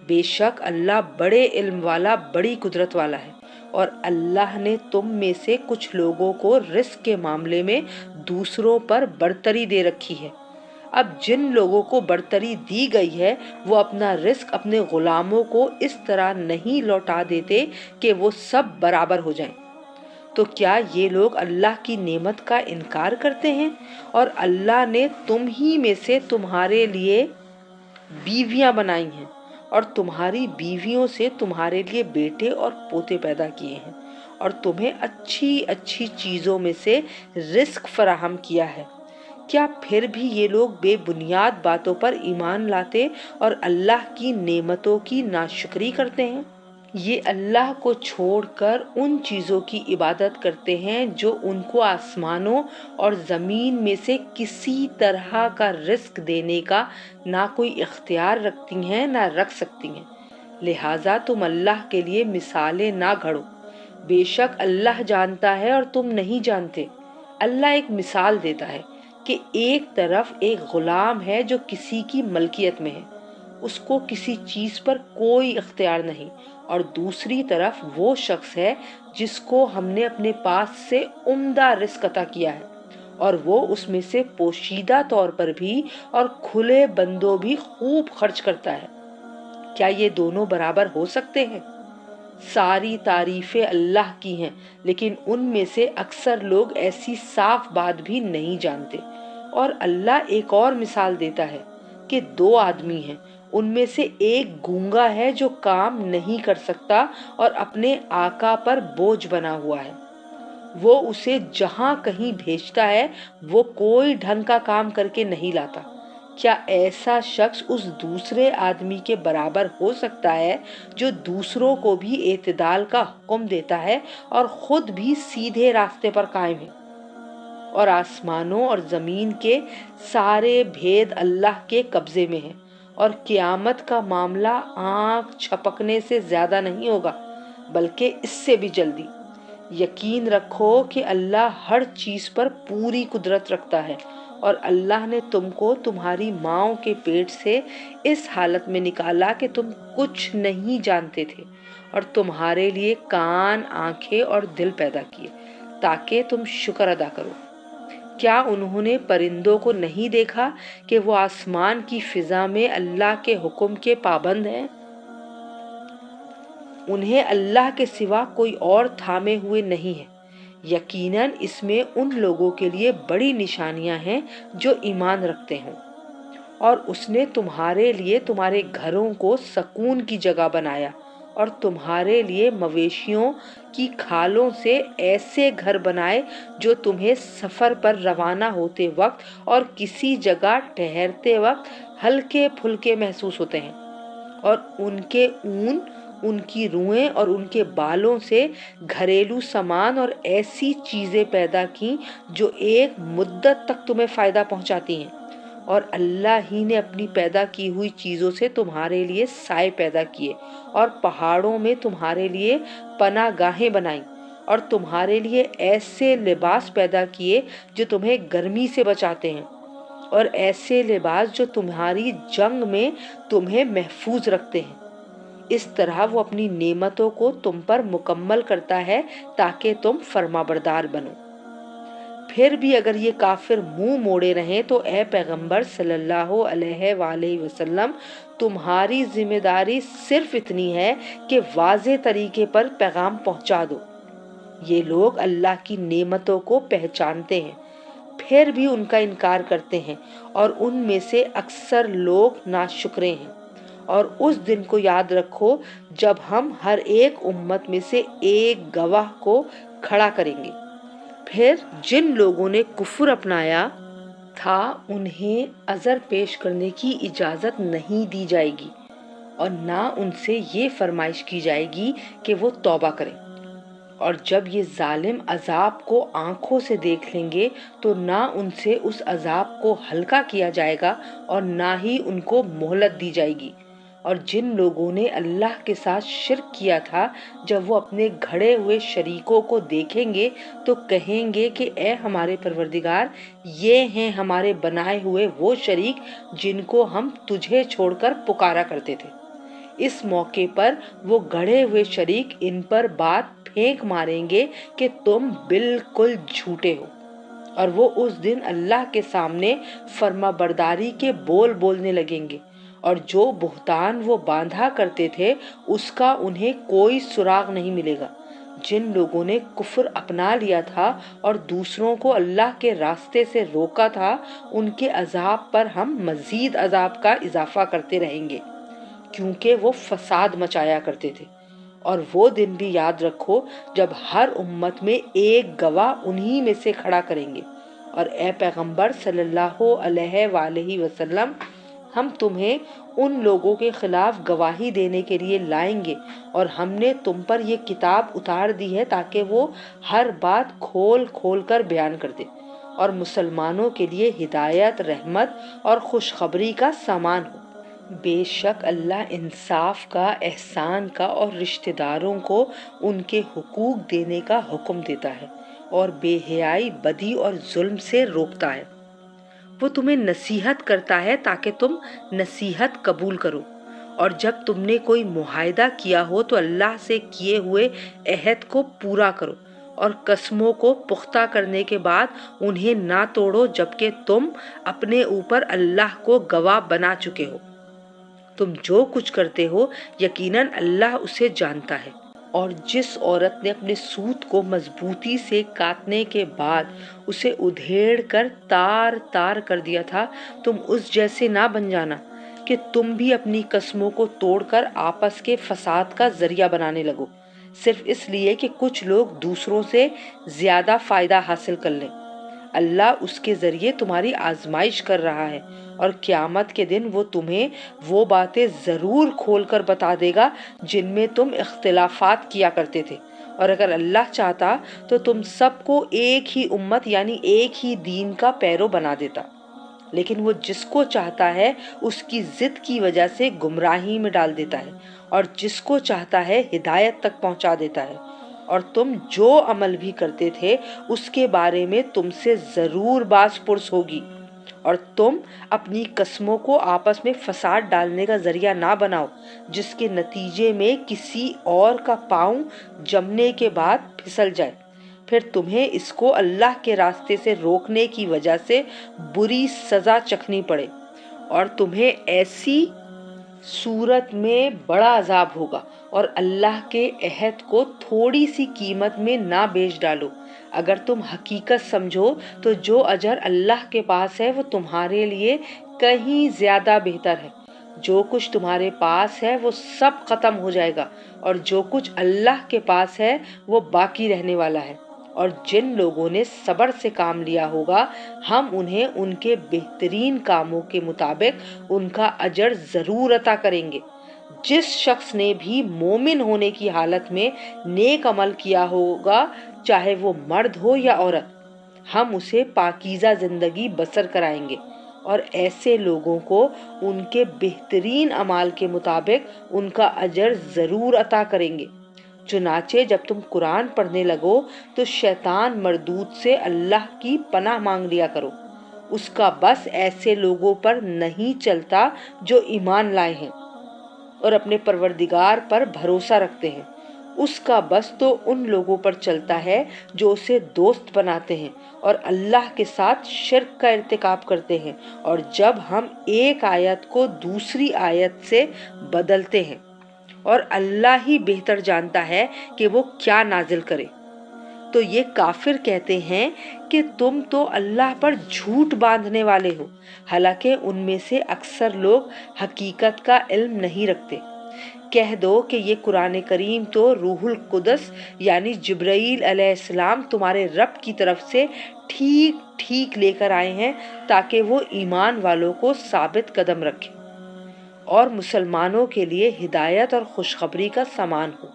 بے شک اللہ بڑے علم والا، بڑی قدرت والا ہے، اور اللہ نے تم میں سے کچھ لوگوں کو رزق کے معاملے میں دوسروں پر برتری دے رکھی ہے۔ اب جن لوگوں کو برتری دی گئی ہے وہ اپنا رزق اپنے غلاموں کو اس طرح نہیں لوٹا دیتے کہ وہ سب برابر ہو جائیں۔ تو کیا یہ لوگ اللہ کی نعمت کا انکار کرتے ہیں؟ اور اللہ نے تم ہی میں سے تمہارے لیے بیویاں بنائی ہیں، اور تمہاری بیویوں سے تمہارے لیے بیٹے اور پوتے پیدا کیے ہیں، اور تمہیں اچھی اچھی چیزوں میں سے رزق فراہم کیا ہے۔ کیا پھر بھی یہ لوگ بے بنیاد باتوں پر ایمان لاتے اور اللہ کی نعمتوں کی ناشکری کرتے ہیں؟ یہ اللہ کو چھوڑ کر ان چیزوں کی عبادت کرتے ہیں جو ان کو آسمانوں اور زمین میں سے کسی طرح کا رزق دینے کا نہ کوئی اختیار رکھتی ہیں نہ رکھ سکتی ہیں، لہٰذا تم اللہ کے لیے مثالیں نہ گھڑو۔ بے شک اللہ جانتا ہے اور تم نہیں جانتے۔ اللہ ایک مثال دیتا ہے کہ ایک طرف ایک غلام ہے جو کسی کی ملکیت میں ہے، اس کو کسی چیز پر کوئی اختیار نہیں، اور دوسری طرف وہ شخص ہے جس کو ہم نے اپنے پاس سے عمدہ رزق عطا کیا ہے، اور وہ اس میں سے پوشیدہ طور پر بھی اور کھلے بندوں بھی خوب خرچ کرتا ہے۔ کیا یہ دونوں برابر ہو سکتے ہیں؟ ساری تعریفیں اللہ کی ہیں، لیکن ان میں سے اکثر لوگ ایسی صاف بات بھی نہیں جانتے۔ اور اللہ ایک اور مثال دیتا ہے کہ دو آدمی ہیں، ان میں سے ایک گونگا ہے جو کام نہیں کر سکتا اور اپنے آقا پر بوجھ بنا ہوا ہے، وہ اسے جہاں کہیں بھیجتا ہے وہ کوئی ڈھنگ کا کام کر کے نہیں لاتا۔ کیا ایسا شخص اس دوسرے آدمی کے برابر ہو سکتا ہے جو دوسروں کو بھی اعتدال کا حکم دیتا ہے اور خود بھی سیدھے راستے پر قائم ہے؟ اور آسمانوں اور زمین کے سارے بھید اللہ کے قبضے میں ہیں، اور قیامت کا معاملہ آنکھ چھپکنے سے زیادہ نہیں ہوگا بلکہ اس سے بھی جلدی۔ یقین رکھو کہ اللہ ہر چیز پر پوری قدرت رکھتا ہے، اور اللہ نے تم کو تمہاری ماؤں کے پیٹ سے اس حالت میں نکالا کہ تم کچھ نہیں جانتے تھے، اور تمہارے لیے کان، آنکھیں اور دل پیدا کیے تاکہ تم شکر ادا کرو۔ کیا انہوں نے پرندوں کو نہیں دیکھا کہ وہ آسمان کی فضا میں اللہ کے حکم کے پابند ہیں؟ انہیں اللہ کے سوا کوئی اور تھامے ہوئے نہیں ہے۔ یقیناً اس میں ان لوگوں کے لیے بڑی نشانیاں ہیں جو ایمان رکھتے ہوں۔ اور اس نے تمہارے لیے تمہارے گھروں کو سکون کی جگہ بنایا، اور تمہارے لیے مویشیوں کی کھالوں سے ایسے گھر بنائے جو تمہیں سفر پر روانہ ہوتے وقت اور کسی جگہ ٹھہرتے وقت ہلکے پھلکے محسوس ہوتے ہیں، اور ان کے اون، ان کی روئیں اور ان کے بالوں سے گھریلو سامان اور ایسی چیزیں پیدا کی جو ایک مدت تک تمہیں فائدہ پہنچاتی ہیں۔ اور اللہ ہی نے اپنی پیدا کی ہوئی چیزوں سے تمہارے لیے سائے پیدا کیے، اور پہاڑوں میں تمہارے لیے پناہ گاہیں بنائیں، اور تمہارے لیے ایسے لباس پیدا کیے جو تمہیں گرمی سے بچاتے ہیں، اور ایسے لباس جو تمہاری جنگ میں تمہیں محفوظ رکھتے ہیں۔ اس طرح وہ اپنی نعمتوں کو تم پر مکمل کرتا ہے تاکہ تم فرمانبردار بنو۔ پھر بھی اگر یہ کافر منہ موڑے رہیں تو اے پیغمبر صلی اللہ علیہ وآلہ وسلم، تمہاری ذمہ داری صرف اتنی ہے کہ واضح طریقے پر پیغام پہنچا دو۔ یہ لوگ اللہ کی نعمتوں کو پہچانتے ہیں پھر بھی ان کا انکار کرتے ہیں اور ان میں سے اکثر لوگ ناشکرے ہیں۔ اور اس دن کو یاد رکھو جب ہم ہر ایک امت میں سے ایک گواہ کو کھڑا کریں گے۔ پھر جن لوگوں نے کفر اپنایا تھا انہیں عذر پیش کرنے کی اجازت نہیں دی جائے گی اور نہ ان سے یہ فرمائش کی جائے گی کہ وہ توبہ کریں۔ اور جب یہ ظالم عذاب کو آنکھوں سے دیکھ لیں گے تو نہ ان سے اس عذاب کو ہلکا کیا جائے گا اور نہ ہی ان کو مہلت دی جائے گی۔ اور جن لوگوں نے اللہ کے ساتھ شرک کیا تھا جب وہ اپنے گھڑے ہوئے شریکوں کو دیکھیں گے تو کہیں گے کہ اے ہمارے پروردگار، یہ ہیں ہمارے بنائے ہوئے وہ شریک جن کو ہم تجھے چھوڑ کر پکارا کرتے تھے۔ اس موقع پر وہ گڑھے ہوئے شریک ان پر بات پھینک ماریں گے کہ تم بالکل جھوٹے ہو، اور وہ اس دن اللہ کے سامنے فرما برداری کے بول بولنے لگیں گے، اور جو بہتان وہ باندھا کرتے تھے اس کا انہیں کوئی سراغ نہیں ملے گا۔ جن لوگوں نے کفر اپنا لیا تھا اور دوسروں کو اللہ کے راستے سے روکا تھا ان کے عذاب پر ہم مزید عذاب کا اضافہ کرتے رہیں گے، کیونکہ وہ فساد مچایا کرتے تھے۔ اور وہ دن بھی یاد رکھو جب ہر امت میں ایک گواہ انہی میں سے کھڑا کریں گے۔ اور اے پیغمبر صلی اللہ علیہ وآلہ وسلم، ہم تمہیں ان لوگوں کے خلاف گواہی دینے کے لیے لائیں گے، اور ہم نے تم پر یہ کتاب اتار دی ہے تاکہ وہ ہر بات کھول کھول کر بیان کر دے اور مسلمانوں کے لیے ہدایت، رحمت اور خوشخبری کا سامان ہو۔ بے شک اللہ انصاف کا، احسان کا اور رشتہ داروں کو ان کے حقوق دینے کا حکم دیتا ہے اور بے حیائی، بدی اور ظلم سے روکتا ہے۔ وہ تمہیں نصیحت کرتا ہے تاکہ تم نصیحت قبول کرو، اور جب تم نے کوئی معاہدہ کیا ہو تو اللہ سے کیے ہوئے عہد کو پورا کرو، اور قسموں کو پختہ کرنے کے بعد انہیں نہ توڑو جبکہ تم اپنے اوپر اللہ کو گواہ بنا چکے ہو۔ تم جو کچھ کرتے ہو یقیناً اللہ اسے جانتا ہے۔ اور جس عورت نے اپنے سوت کو مضبوطی سے کاٹنے کے بعد اسے ادھیڑ کر تار تار کر دیا تھا، تم اس جیسے نہ بن جانا کہ تم بھی اپنی قسموں کو توڑ کر آپس کے فساد کا ذریعہ بنانے لگو، صرف اس لیے کہ کچھ لوگ دوسروں سے زیادہ فائدہ حاصل کر لیں۔ اللہ اس کے ذریعے تمہاری آزمائش کر رہا ہے، اور قیامت کے دن وہ تمہیں وہ باتیں ضرور کھول کر بتا دے گا جن میں تم اختلافات کیا کرتے تھے، اور اگر اللہ چاہتا تو تم سب کو ایک ہی امت یعنی ایک ہی دین کا پیرو بنا دیتا، لیکن وہ جس کو چاہتا ہے اس کی ضد کی وجہ سے گمراہی میں ڈال دیتا ہے، اور جس کو چاہتا ہے ہدایت تک پہنچا دیتا ہے۔ اور تم جو عمل بھی کرتے تھے اس کے بارے میں تم سے ضرور باز پرس ہوگی، اور تم اپنی قسموں کو آپس میں فساد ڈالنے کا ذریعہ نہ بناؤ جس کے نتیجے میں کسی اور کا پاؤں جمنے کے بعد پھسل جائے، پھر تمہیں اس کو اللہ کے راستے سے روکنے کی وجہ سے بری سزا چکھنی پڑے، اور تمہیں ایسی صورت میں بڑا عذاب ہوگا۔ اور اللہ کے عہد کو تھوڑی سی قیمت میں نہ بیچ ڈالو۔ اگر تم حقیقت سمجھو تو جو اجر اللہ کے پاس ہے وہ تمہارے لیے کہیں زیادہ بہتر ہے۔ جو کچھ تمہارے پاس ہے وہ سب ختم ہو جائے گا، اور جو کچھ اللہ کے پاس ہے وہ باقی رہنے والا ہے۔ اور جن لوگوں نے صبر سے کام لیا ہوگا ہم انہیں ان کے بہترین کاموں کے مطابق ان کا اجر ضرور عطا کریں گے۔ جس شخص نے بھی مومن ہونے کی حالت میں نیک عمل کیا ہوگا، چاہے وہ مرد ہو یا عورت، ہم اسے پاکیزہ زندگی بسر کرائیں گے، اور ایسے لوگوں کو ان کے بہترین اعمال کے مطابق ان کا اجر ضرور عطا کریں گے۔ چنانچہ جب تم قرآن پڑھنے لگو تو شیطان مردود سے اللہ کی پناہ مانگ لیا کرو۔ اس کا بس ایسے لوگوں پر نہیں چلتا جو ایمان لائے ہیں اور اپنے پروردگار پر بھروسہ رکھتے ہیں، اس کا بس تو ان لوگوں پر چلتا ہے جو اسے دوست بناتے ہیں اور اللہ کے ساتھ شرک کا ارتکاب کرتے ہیں، اور جب ہم ایک آیت کو دوسری آیت سے بدلتے ہیں، اور اللہ ہی بہتر جانتا ہے کہ وہ کیا نازل کرے۔ تو یہ کافر کہتے ہیں کہ تم تو اللہ پر جھوٹ باندھنے والے ہو، حالانکہ ان میں سے اکثر لوگ حقیقت کا علم نہیں رکھتے۔ کہہ دو کہ یہ قرآن کریم تو روح القدس یعنی جبرائیل علیہ السلام تمہارے رب کی طرف سے ٹھیک ٹھیک لے کر آئے ہیں تاکہ وہ ایمان والوں کو ثابت قدم رکھے اور مسلمانوں کے لیے ہدایت اور خوشخبری کا سامان ہو۔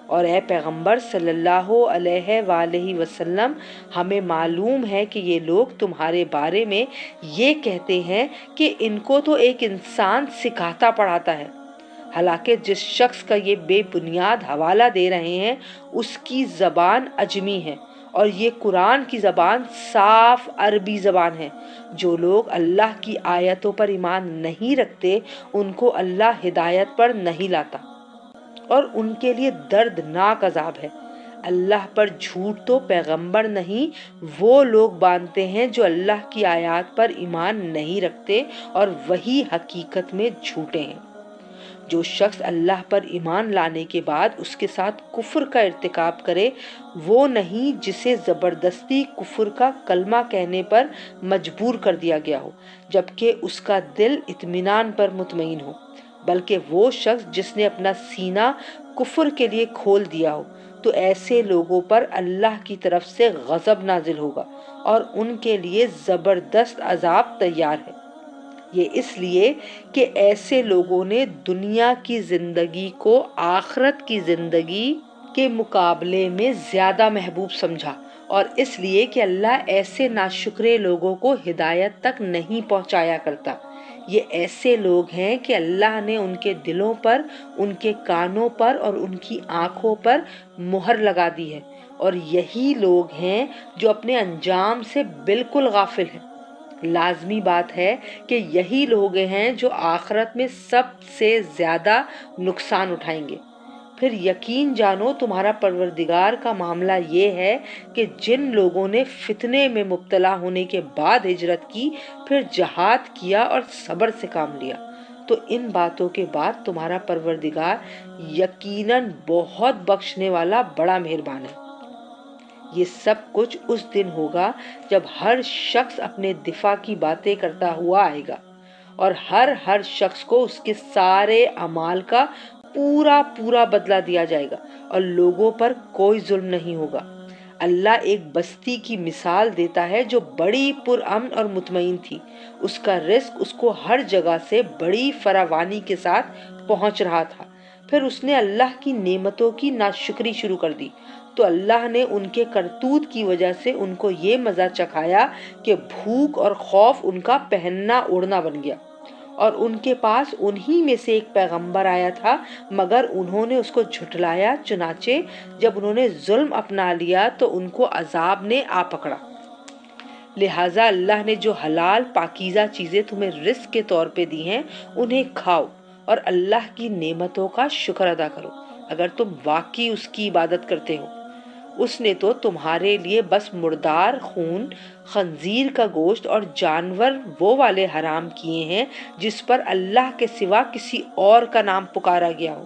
اور اے پیغمبر صلی اللہ علیہ وآلہ وسلم، ہمیں معلوم ہے کہ یہ لوگ تمہارے بارے میں یہ کہتے ہیں کہ ان کو تو ایک انسان سکھاتا پڑھاتا ہے، حالانکہ جس شخص کا یہ بے بنیاد حوالہ دے رہے ہیں اس کی زبان عجمی ہے اور یہ قرآن کی زبان صاف عربی زبان ہے۔ جو لوگ اللہ کی آیتوں پر ایمان نہیں رکھتے ان کو اللہ ہدایت پر نہیں لاتا اور ان کے لیے دردناک عذاب ہے۔ اللہ پر جھوٹ تو پیغمبر نہیں وہ لوگ باندھتے ہیں جو اللہ کی آیات پر ایمان نہیں رکھتے اور وہی حقیقت میں جھوٹے ہیں۔ جو شخص اللہ پر ایمان لانے کے بعد اس کے ساتھ کفر کا ارتکاب کرے وہ نہیں جسے زبردستی کفر کا کلمہ کہنے پر مجبور کر دیا گیا ہو جبکہ اس کا دل اطمینان پر مطمئن ہو، بلکہ وہ شخص جس نے اپنا سینہ کفر کے لیے کھول دیا ہو، تو ایسے لوگوں پر اللہ کی طرف سے غضب نازل ہوگا اور ان کے لیے زبردست عذاب تیار ہے۔ یہ اس لیے کہ ایسے لوگوں نے دنیا کی زندگی کو آخرت کی زندگی کے مقابلے میں زیادہ محبوب سمجھا، اور اس لیے کہ اللہ ایسے ناشکرے لوگوں کو ہدایت تک نہیں پہنچایا کرتا۔ یہ ایسے لوگ ہیں کہ اللہ نے ان کے دلوں پر، ان کے کانوں پر اور ان کی آنکھوں پر مہر لگا دی ہے، اور یہی لوگ ہیں جو اپنے انجام سے بالکل غافل ہیں۔ لازمی بات ہے کہ یہی لوگ ہیں جو آخرت میں سب سے زیادہ نقصان اٹھائیں گے۔ پھر یقین جانو تمہارا پروردگار کا معاملہ یہ ہے کہ جن لوگوں نے فتنے میں مبتلا ہونے کے بعد ہجرت کی، پھر جہاد کیا اور صبر سے کام لیا، تو ان باتوں کے بعد تمہارا پروردگار یقیناً بہت بخشنے والا بڑا مہربان ہے۔ یہ سب کچھ اس دن ہوگا جب ہر شخص اپنے دفاع کی باتیں کرتا ہوا آئے گا اور ہر شخص کو اس کے سارے اعمال کا پورا بدلہ دیا جائے گا اور لوگوں پر کوئی ظلم نہیں ہوگا۔ اللہ ایک بستی کی مثال دیتا ہے جو بڑی پرامن اور مطمئن تھی، اس کا رزق اس کو ہر جگہ سے بڑی فراوانی کے ساتھ پہنچ رہا تھا، پھر اس نے اللہ کی نعمتوں کی ناشکری شروع کر دی تو اللہ نے ان کے کرتوت کی وجہ سے ان کو یہ مزہ چکھایا کہ بھوک اور خوف ان کا پہننا اوڑھنا بن گیا، اور ان کے پاس انہی میں سے ایک پیغمبر آیا تھا مگر انہوں نے اس کو جھٹلایا، چنانچہ جب انہوں نے ظلم اپنا لیا تو ان کو عذاب نے آ پکڑا۔ لہٰذا اللہ نے جو حلال پاکیزہ چیزیں تمہیں رزق کے طور پہ دی ہیں انہیں کھاؤ اور اللہ کی نعمتوں کا شکر ادا کرو اگر تم واقعی اس کی عبادت کرتے ہو۔ اس نے تو تمہارے لیے بس مردار خون، خنزیر کا گوشت اور جانور وہ والے حرام کیے ہیں جس پر اللہ کے سوا کسی اور کا نام پکارا گیا ہو۔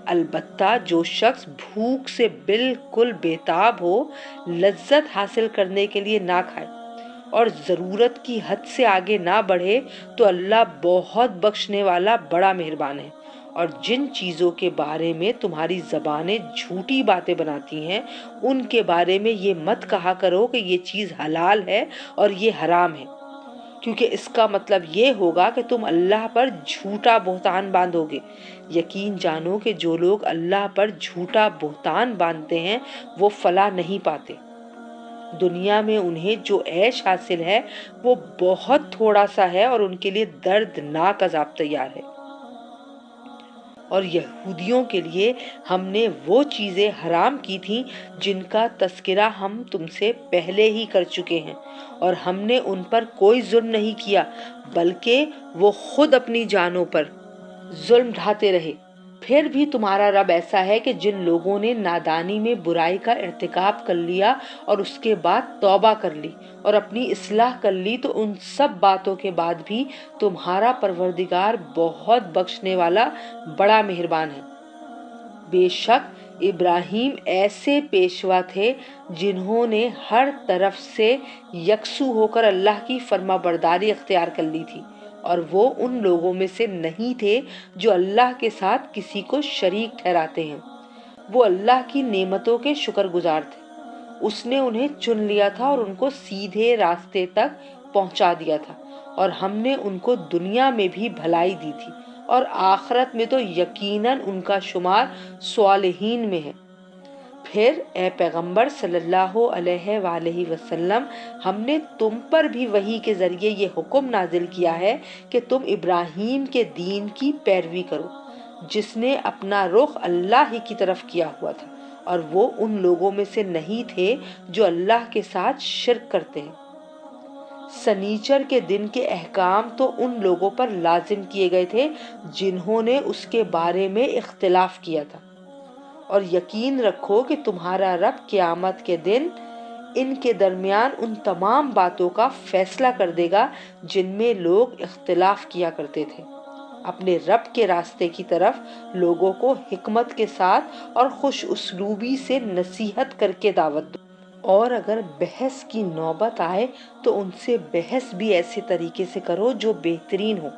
البتہ جو شخص بھوک سے بالکل بےتاب ہو، لذت حاصل کرنے کے لیے نہ کھائے اور ضرورت کی حد سے آگے نہ بڑھے تو اللہ بہت بخشنے والا بڑا مہربان ہے۔ اور جن چیزوں کے بارے میں تمہاری زبانیں جھوٹی باتیں بناتی ہیں ان کے بارے میں یہ مت کہا کرو کہ یہ چیز حلال ہے اور یہ حرام ہے، کیونکہ اس کا مطلب یہ ہوگا کہ تم اللہ پر جھوٹا بہتان باندھو گے۔ یقین جانو کہ جو لوگ اللہ پر جھوٹا بہتان باندھتے ہیں وہ فلاح نہیں پاتے۔ دنیا میں انہیں جو عیش حاصل ہے وہ بہت تھوڑا سا ہے اور ان کے لیے دردناک عذاب تیار ہے۔ اور یہودیوں کے لیے ہم نے وہ چیزیں حرام کی تھیں جن کا تذکرہ ہم تم سے پہلے ہی کر چکے ہیں، اور ہم نے ان پر کوئی ظلم نہیں کیا بلکہ وہ خود اپنی جانوں پر ظلم ڈھاتے رہے۔ پھر بھی تمہارا رب ایسا ہے کہ جن لوگوں نے نادانی میں برائی کا ارتکاب کر لیا اور اس کے بعد توبہ کر لی اور اپنی اصلاح کر لی تو ان سب باتوں کے بعد بھی تمہارا پروردگار بہت بخشنے والا بڑا مہربان ہے۔ بے شک ابراہیم ایسے پیشوا تھے جنہوں نے ہر طرف سے یکسو ہو کر اللہ کی فرما برداری اختیار کر لی تھی، اور وہ ان لوگوں میں سے نہیں تھے جو اللہ کے ساتھ کسی کو شریک ٹھہراتے ہیں۔ وہ اللہ کی نعمتوں کے شکر گزار تھے۔ اس نے انہیں چن لیا تھا اور ان کو سیدھے راستے تک پہنچا دیا تھا، اور ہم نے ان کو دنیا میں بھی بھلائی دی تھی، اور آخرت میں تو یقیناً ان کا شمار صالحین میں ہے۔ پھر اے پیغمبر صلی اللہ علیہ وآلہ وسلم، ہم نے تم پر بھی وحی کے ذریعے یہ حکم نازل کیا ہے کہ تم ابراہیم کے دین کی پیروی کرو، جس نے اپنا رخ اللہ ہی کی طرف کیا ہوا تھا، اور وہ ان لوگوں میں سے نہیں تھے جو اللہ کے ساتھ شرک کرتے ہیں۔ سنیچر کے دن کے احکام تو ان لوگوں پر لازم کیے گئے تھے جنہوں نے اس کے بارے میں اختلاف کیا تھا، اور یقین رکھو کہ تمہارا رب قیامت کے دن ان کے درمیان ان تمام باتوں کا فیصلہ کر دے گا جن میں لوگ اختلاف کیا کرتے تھے۔ اپنے رب کے راستے کی طرف لوگوں کو حکمت کے ساتھ اور خوش اسلوبی سے نصیحت کر کے دعوت دو، اور اگر بحث کی نوبت آئے تو ان سے بحث بھی ایسے طریقے سے کرو جو بہترین ہو۔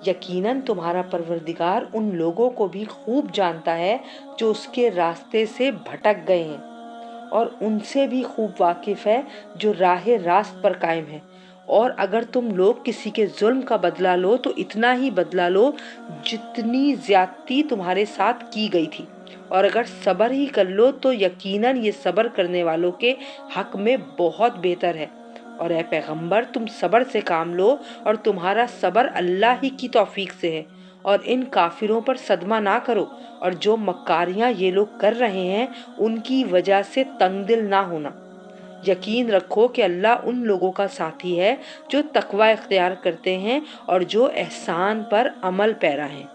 یقیناً تمہارا پروردگار ان لوگوں کو بھی خوب جانتا ہے جو اس کے راستے سے بھٹک گئے ہیں، اور ان سے بھی خوب واقف ہے جو راہ راست پر قائم ہے۔ اور اگر تم لوگ کسی کے ظلم کا بدلہ لو تو اتنا ہی بدلہ لو جتنی زیادتی تمہارے ساتھ کی گئی تھی، اور اگر صبر ہی کر لو تو یقیناً یہ صبر کرنے والوں کے حق میں بہت بہتر ہے۔ اور اے پیغمبر، تم صبر سے کام لو، اور تمہارا صبر اللہ ہی کی توفیق سے ہے، اور ان کافروں پر صدمہ نہ کرو، اور جو مکاریاں یہ لوگ کر رہے ہیں ان کی وجہ سے تنگ دل نہ ہونا۔ یقین رکھو کہ اللہ ان لوگوں کا ساتھی ہے جو تقوی اختیار کرتے ہیں اور جو احسان پر عمل پیرا ہیں۔